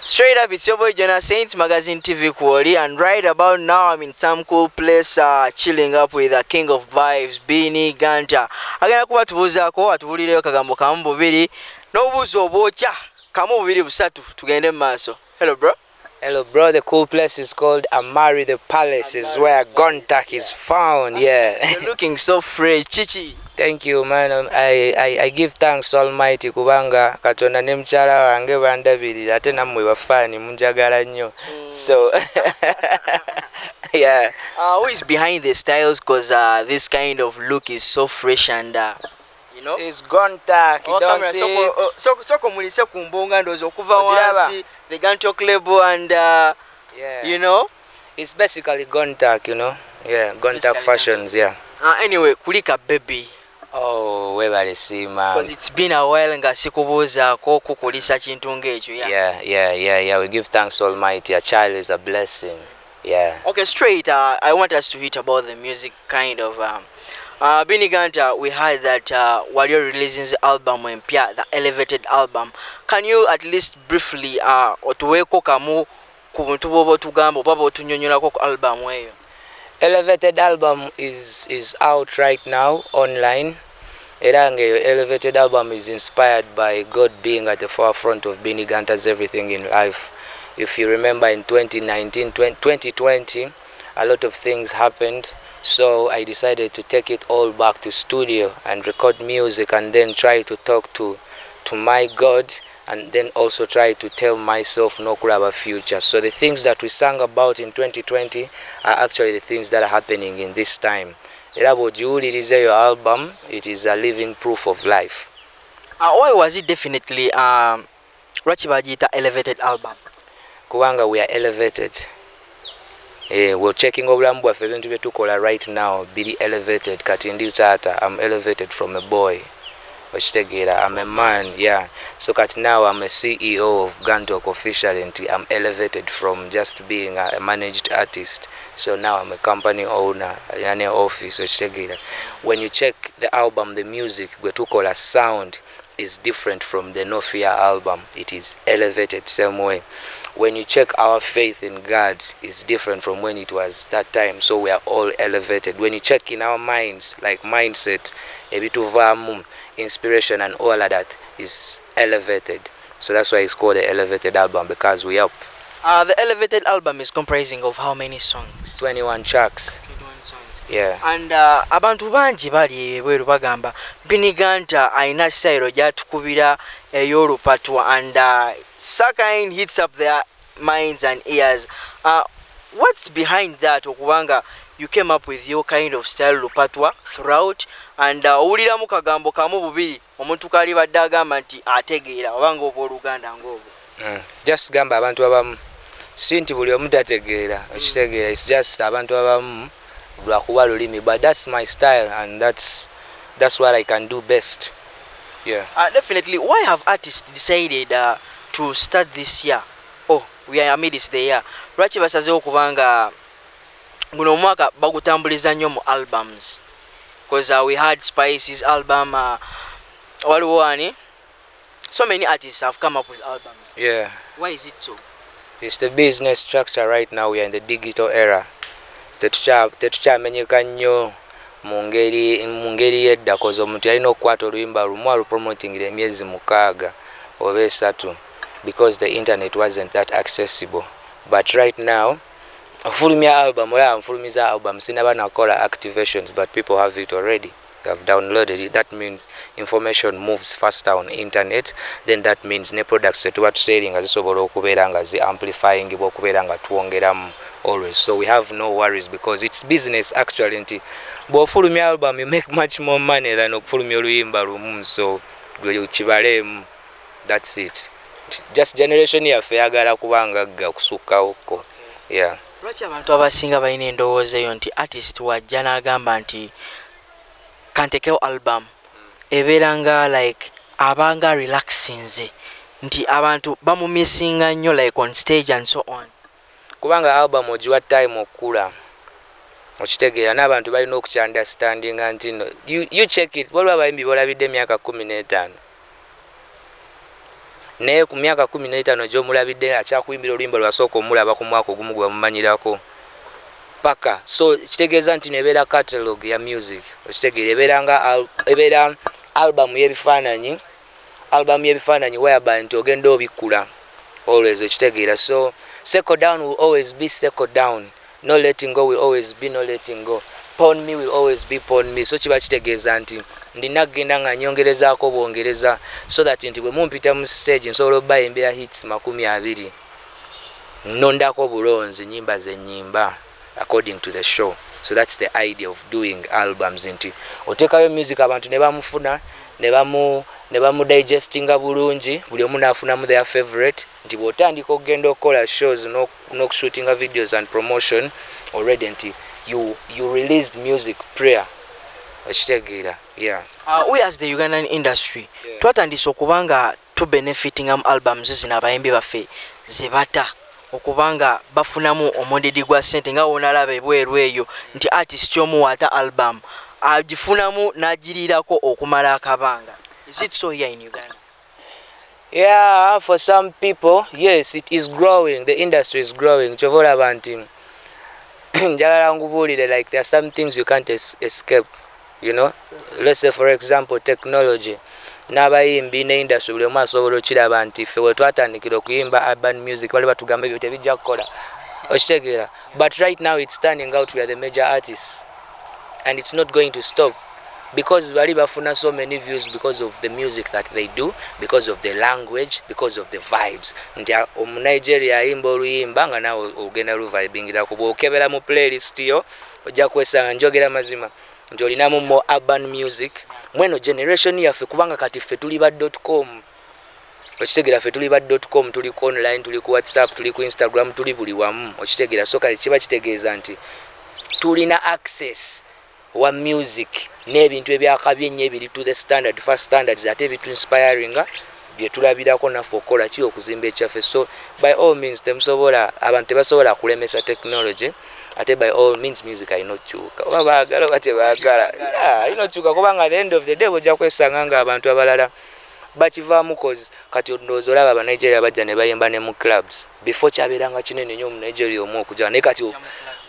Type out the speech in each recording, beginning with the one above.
Straight up, it's your boy Jonah Saints Magazine TV Quality, and right about now I'm in some cool place chilling up with the king of vibes, Beenie Gunter. Agenda kuba tubuzaako atubulireyo kagambo kamu bubiri n'obuuzo obwokya kamu bubiri busatu tugende mu maaso. Hello bro. Hello bro, the cool place is called Amari the Palace, is where Gunter is found. Yeah. You're looking so fresh, chichi. Thank you man. I give thanks Almighty kubanga katonda ne mchala wange bandabirira ate nammwe bafani munjagala nnyo. So yeah. Who is behind the styles, cause this kind of look is so fresh and you know? It's Gunter. Soko mulise kumbonga ndozo okuva wansi the Gunter label and yeah. You know? It's basically Gunter, you know. Yeah, Gunter fashions, yeah. Anyway, kulika baby. Oh, webale si man. Because it's been a while nga sikubuzaako kukulisa kintu ng'ekyo. Yeah. We give thanks to Almighty. A child is a blessing. Yeah. Okay, straight. I want us to hit about the music kind of. Beenie Gunter, we heard that while you're releasing the album mpya, the Elevated album, can you at least briefly otuweko kamu ku buntu bwoba otugamba oba otunyonyolako ku album eyo? Elevated album is out right now online. Elevated album is inspired by God being at the forefront of Beenie Gunter's everything in life. If you remember in 2020, a lot of things happened. So I decided to take it all back to studio and record music and then try to talk to my God and then also try to tell myself no kuraba future. So the things that we sang about in 2020 are actually the things that are happening in this time. Your album, it is a living proof of life. Why was it definitely Rachibajita Elevated album? Kubanga we are elevated. We're checking obulamu bwaffe ebintu bye tukola right now biri elevated. Kati ndi tata, I'm elevated from a boy. I'm a man, yeah. So kat now I'm a CEO of Gunter officially, and I'm elevated from just being a managed artist. So now I'm a company owner in an office. When you check the album, the music, we took all a sound is different from the No Fear album. It is elevated same way. When you check our faith in God, it's different from when it was that time. So we are all elevated. When you check in our minds, like mindset, ebituvamu, inspiration and all of that is elevated. So that's why it's called the Elevated album, because we up. The Elevated album is comprising of how many songs? 21 tracks. 21 songs. Yeah. And abantu bangi bali bweru bagamba Beenie Gunter aina style jatukubira ey'olupatwa and Sakain hits up their minds and ears. What's behind that okubanga you came up with your kind of style lupatwa throughout and owuliramu kagambo kamu bubiri omuntu kali badde agamba nti ategeera obanga oba Oluganda ng'obwo? Just gamba abantu abamu sinti buli omu tategeera ekitegeera. It's just abantu abamu lwakuba lulimi, but that's my style and that's what I can do best. Yeah. Definitely. Why have artists decided to start this year? Oh, we are amidst the year. Lwaki basazeewo kubanga guno omwaka bagutambuliza nnyo mu albums? Because we had Spice's album, waliwo ani? So many artists have come up with albums. Yeah. Why is it so? It's the business structure right now. We are in the digital era. Tetukyamenyeka nnyo mu ngeri yedda, koza omuntu yalina okukwata oluyimba lumu alupromotingira emyezi 6 oba 3 because the internet wasn't that accessible. But right now, fulumya album, fulumya album, sinaba nakola activations, but people have it already. They have downloaded it. That means information moves faster on internet. Then that means ne products that what selling as zisobola okubeera nga zi amplifying okubeera nga tuwongeramu always. So we have no worries because it's business actually. Nti bw'ofulumya album you make much more money than okufulumya oluyimba lumu. So kibalemu. That's it. Just generation yaffe yagala kubanga kusukka okko. Yeah. Lwaki abantu abasinga balina endowooza eyo nti artist wajja n'agamba nti kantekeo album ebeera nga like abanga relaxinze nti abantu bamumissinga nnyo like on stage and so on? Kubanga album ogiwa time okula okitegeera n'abantu balina okukyanderstandinga nti no, you check it. Waliwo abayimbi bolabidde emyaka 15 naye ku myaka 15 gy'omulabidde akyakuyimbira oluyimba lwasooka omulaba ku mwaka ogumu gwe bamumanyirako paka. So kitegeeza nti nebeera catalog ya music, okitegeera ebeera album y'ebifaananyi whereby nti ogenda obikkula always, okitegeera. So circle down will always be circle down, no letting go will always be no letting go, pawn me will always be pawn me. So kiba kitegeeza nti ndina kgenda nga nyongerezaako bwongereza so that nti bwe mumpita mu stage nsobola obbayimbira hits 20 nondako bulonzi nyimba zenyimba according to the show. So that's the idea of doing albums, nti otekayo music abantu ne bamufuna ne bamu digestinga bulungi, buli omu naafunamu their favorite, nti bw'otandika okugenda okukola shows n'okushootinga videos and promotion already nti you released music prayer, okitegeera. Yeah. We as the Ugandan industry twatandise okubanga tubenefitingamu albums zino abayimbi baffe zebata okubanga bafunamu omudidi gwa sente nga wonalaba ebweru eyo nti artist kyomuwaata album agifunamu n'agiriirako okumala akabanga. Is it so here in Uganda? Yeah, for some people, yes, it is growing. The industry is growing. Chovola banti njagala ngubuulire, like there are some things you can't escape, you know. Let's say for example technology. N'abayimbi ne industry buli omu asobola okiraba nti ffe we twatandikira okuyimba urban music bali batugamba ebyo tebijja kukola, okitegeera. But right now it's turning out we are the major artists and it's not going to stop, because bali bafuna so many views because of the music that they do, because of the language, because of the vibes. Nti Nigeria ayimba oluyimba nga nawe ogenda luvibingira ku bwokebera mu playlist yo ojja kwesanga njogera mazima nti olinamu mo urban music mweno generation yaffe, kubanga kati ffe tuli ba .com, okitegeera. Ffe tuli ba .com, tuli ku online, tuli ku WhatsApp, tuli ku Instagram, tuli buli wamu, okitegeera. So kale kiba kitegeeza nti tulina access wa music n'ebintu ebyakabye nnyo ebiri to the standard, first standards, ate ebitu inspiring bye tulabirako naffe okukola ki okuzimba ekyaffe. So by all means abantu tebasobola kulemesa technology, ate by all means music alina okukyuka, oba baagala oba tebaagala, alina okukyuka, kubanga at the end of the day bojja kwesanga nga abantu abalala bakivaamu, cause kati ndowooza olaba abanigeria bajja ne bayimba ne mu clubs before kyabeeranga kinene nnyo omunigeria omu okujja, naye kati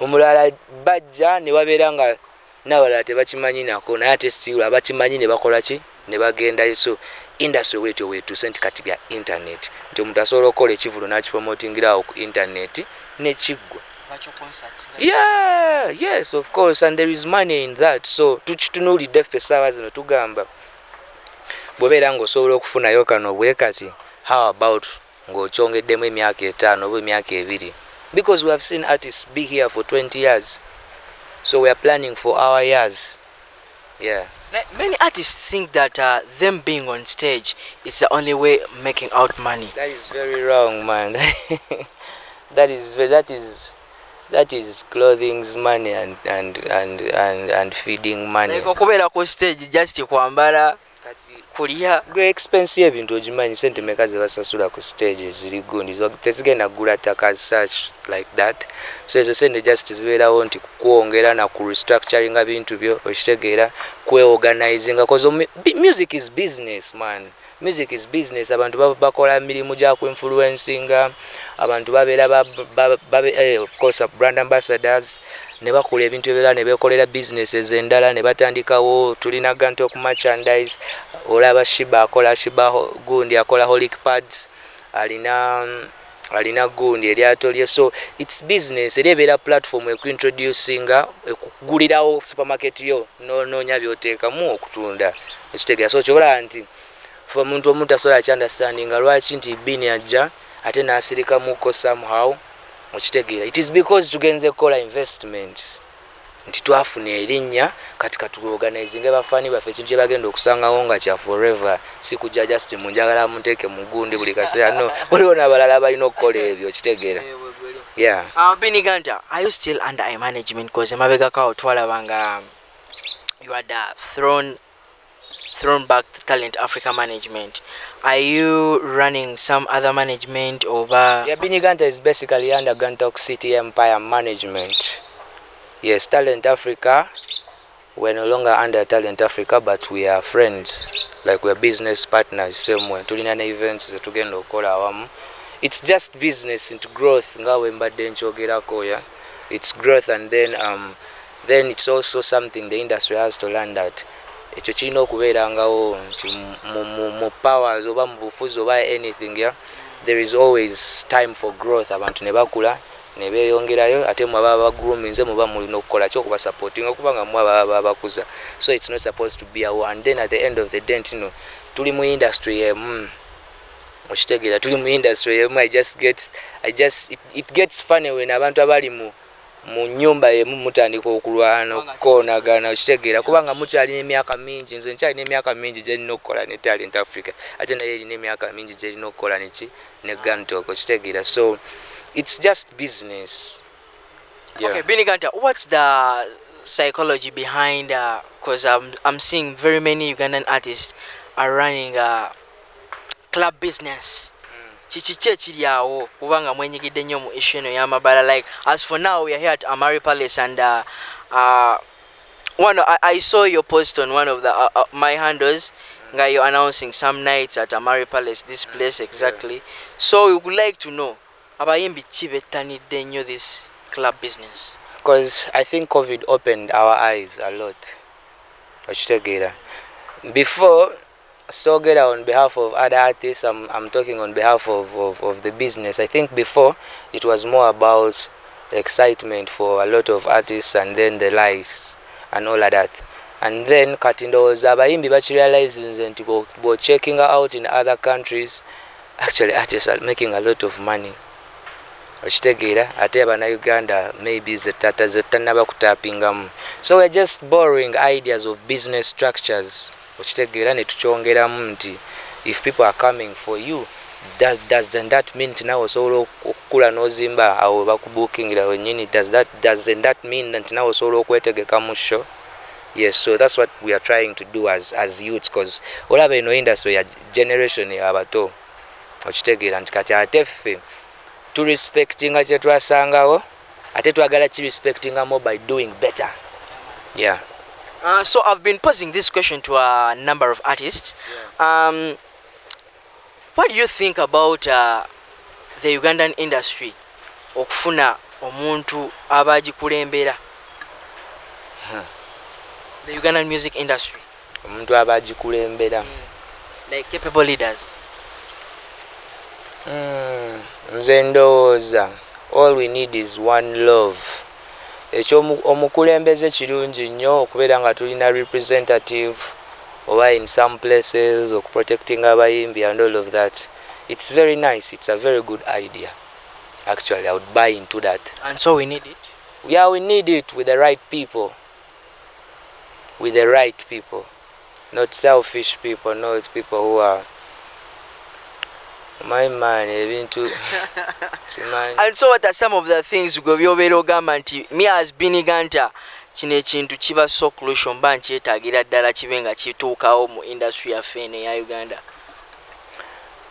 omulala bajja ne babeera nga n'abalala tebakimanyi nako, naye ate still abakimanyi ne bakola ki ne bagendayo. So industry weetyo weetuuse nti kati bya internet, nti omuntu asobola okukola ekivulo n'akipromotingirawo ku internet n'ekiggwa. Yeah, yes, of course, and there is money in that. So tukitunuulidde ffe essaawa zino tugamba bw'obeera ng'osobola okufunayo kano bwe kati, how about ng'okyongeddemu emyaka 5 oba emyaka 2, because we have seen artists be here for 20 years. So we are planning for our years. Yeah. Many artists think that them being on stage is the only way making out money. That is very wrong, man. that is clothing's money and feeding money. Like okubera ku stage just kwambala kulia gwe expensive ebintu ogimanyi sente meka ze basasula ku stage ziri gundi tezigenda kugula ttaka such like that. So ezo sente just zibeerawo nti kukwongera na ku restructuring bintu byo, okitegeera, kweorganizing, because music is business, man. Music is business. Abantu bakola mirimu gya ku influencinga, abantu babeera of course brand ambassadors, ne bakola ebintu ebirala ne bekolera businesses endala ne batandikawo. Tulina Gunter ku merchandise, olaba Shiba akola Shiba gundi akola holic pads, alina gundi eryato lye. So it's business, ebeera platform ekuintroducinga, ekugulirawo supermarket yo noonya byoteekamu okutunda, ekitegeera. So kyobola nti for omuntu asobola ki understanding lwaki nti Beenie ajja ate n'asirika muko somehow, okitegeera. It is because tugenze kukola investments, nti twafuna erinnya kati katuorganizing abafaani baffe ekintu kye bagenda okusangawo nga kya forever, si kujja just munjagala muteeke mu gundi buli kaseera. No, waliwo n'abalala balina okukola ebyo, okitegeera. Yeah. Beenie Gunter, are you still under a management? Because emabegako twalabanga you had thrown back the Talent Africa management. Are you running some other management over? Yeah, Beenie Gunter is basically under Gunter City Empire management. Yes, Talent Africa, we're no longer under Talent Africa, but we are friends. like we're business partners same way tulina ne events zetugenda okukola awamu. It's just business into growth nga we mbadde nkyogerako, yeah. It's growth, and then it's also something the industry has to learn that ekyo kirina okubeerangawo nti mu powers oba mu bufuzi oba anything, yeah. There is always time for growth. Abantu ne bakula ne beeyongerayo ate mwe baba bagruminze muba mulina okukola ki okuba supporting okubanga mwe baba bakuza. So it's not supposed to be a war. And then at the end of the day, you know, tuli mu industry okitegeera tuli mu industry it gets funny when abantu abali mu nyumba emu mutandika okulwana okukonagana okitegeera kubanga mukyalina emyaka mingi. Nze nkyalina emyaka mingi gyerina okukola ne Talent Africa ate naye erina emyaka mingi gyerina okukola neki ne Gunter okitegeera. So it's just business. Yeah. Okay, Beenie Gunter, what's the psychology behind because I'm seeing very many Ugandan artists are running club business. Chichiche chiriawo kubanga mwenyigidde nnyo mu issue eno y'amabala. Like as for now we are here at Amari Palace and I saw your post on one of the my handles nga you're announcing some nights at Amari Palace, this place exactly. So we would like to know abayimbi ki bettanidde nnyo this club business, because I think COVID opened our eyes a lot. Before, so get on behalf of other artists, I'm talking on behalf of the business. I think before it was more about excitement for a lot of artists and then the lights and all of that. And then Katindo abayimbi bachi realizing that checking out in other countries, actually artists are making a lot of money. Ate abana Uganda maybe zetanaba kutapingamu. So we're just borrowing ideas of business structures. If people are coming for you, doesn't that mean now solo kula no zimba au bakubooking ila wenyini? Doesn't that mean that now solo kwetegeka musho? Yes, so that's what we are trying to do as youths, because all of in industry ya generation ya abato okitegera nti kati atefe to respecting ate twasangawo ate twagala ki respecting more by doing better. Yeah. So I've been posing this question to a number of artists. Yeah. What do you think about the Ugandan industry okufuna omuntu abagikulembera? The Ugandan music industry. Omuntu abagikulembera. Like capable leaders. Nze ndowooza all we need is one love. Ekyo omukulembeze kirungi nnyo okubeera nga tulina representative oba in some places or protecting abayimbi and all of that. It's very nice. It's a very good idea. Actually, I would buy into that. And so we need it? Yeah, we need it with the right people. With the right people. Not selfish people, not people who are my man, even to And so what are some of the things we go me as Beenie Gunter kino ekintu kiba so crucial mba nkyetaagira ddala kibe nga kituukawo mu industry yaffe eno eya Uganda?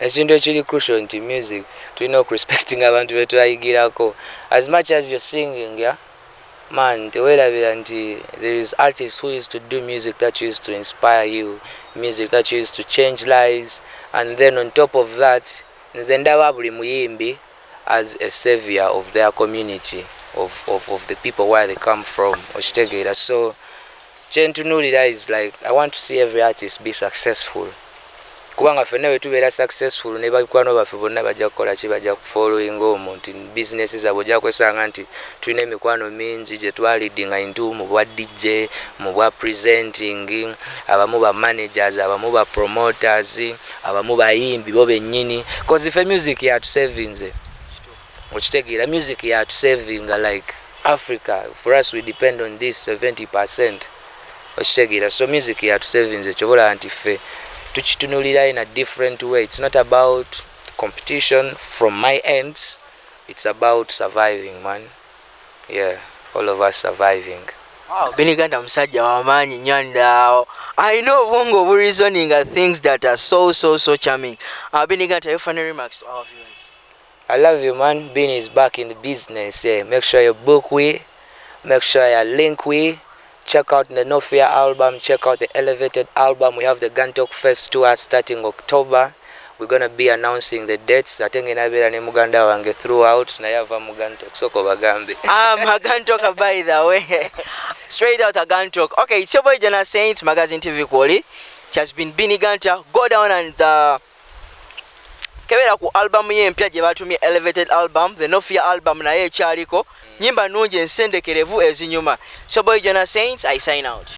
Ekintu ekiri crucial nti music tulina okurespecting abantu betwayigirako. As much as you're singing, yeah, man, teweerabira nti there is artists who used to do music that used to inspire you, music that used to change lives, and then on top of that nze ndaba buli muyimbi as a savior of their community, of the people where they come from. Okitegeera. So kyentunuulira is like I want to see every artist be successful. Kubanga ffenna bwe tubeera successful ne bakwano baffe bonna bajja kukola ki, bajja kufollowing omwo nti business zaabwe ojja kwesanga nti tulina emikwano mingi gye twalidinga into mu bwa DJ, mu bwa presenting, abamu ba managers, abamu ba promoters, abamu bayimbi bo bennyini, because if a music yatusaving nze okitegeera music yatusaving like Africa, for us we depend on this 70% okitegeera. So music yatusaving nze kyobola nti ffe tukitunulira in a different way. It's not about competition from my end, it's about surviving, man. Yeah, all of us surviving. Wow, Beenie Gunter musajja wamaanyi nnyo, and I know Bongo will reasoning things that are so charming. Beenie Gunter, your final remarks to our viewers? I love you, man. Beenie is back in the business. Yeah, make sure you book we, make sure you link we. check out the No Fear album, check out the Elevated album. We have the Gantok Fest tour starting October. We're going to be announcing the dates. Natengi nabira ne muganda wange throughout. Na yava mugantok. Soko bagambi. Magantok by the way. Straight out a Gantok. Okay, it's your boy Jonah Saints, Magazine TV Quality. It has been Beenie Gunter. Go down and kebera ku album ye mpya gye batumye Elevated album, the No Fear album naye ekyaliko. Nyimba nungi ensendekerevu ezinyuma. So boy Jonah Saints, I sign out.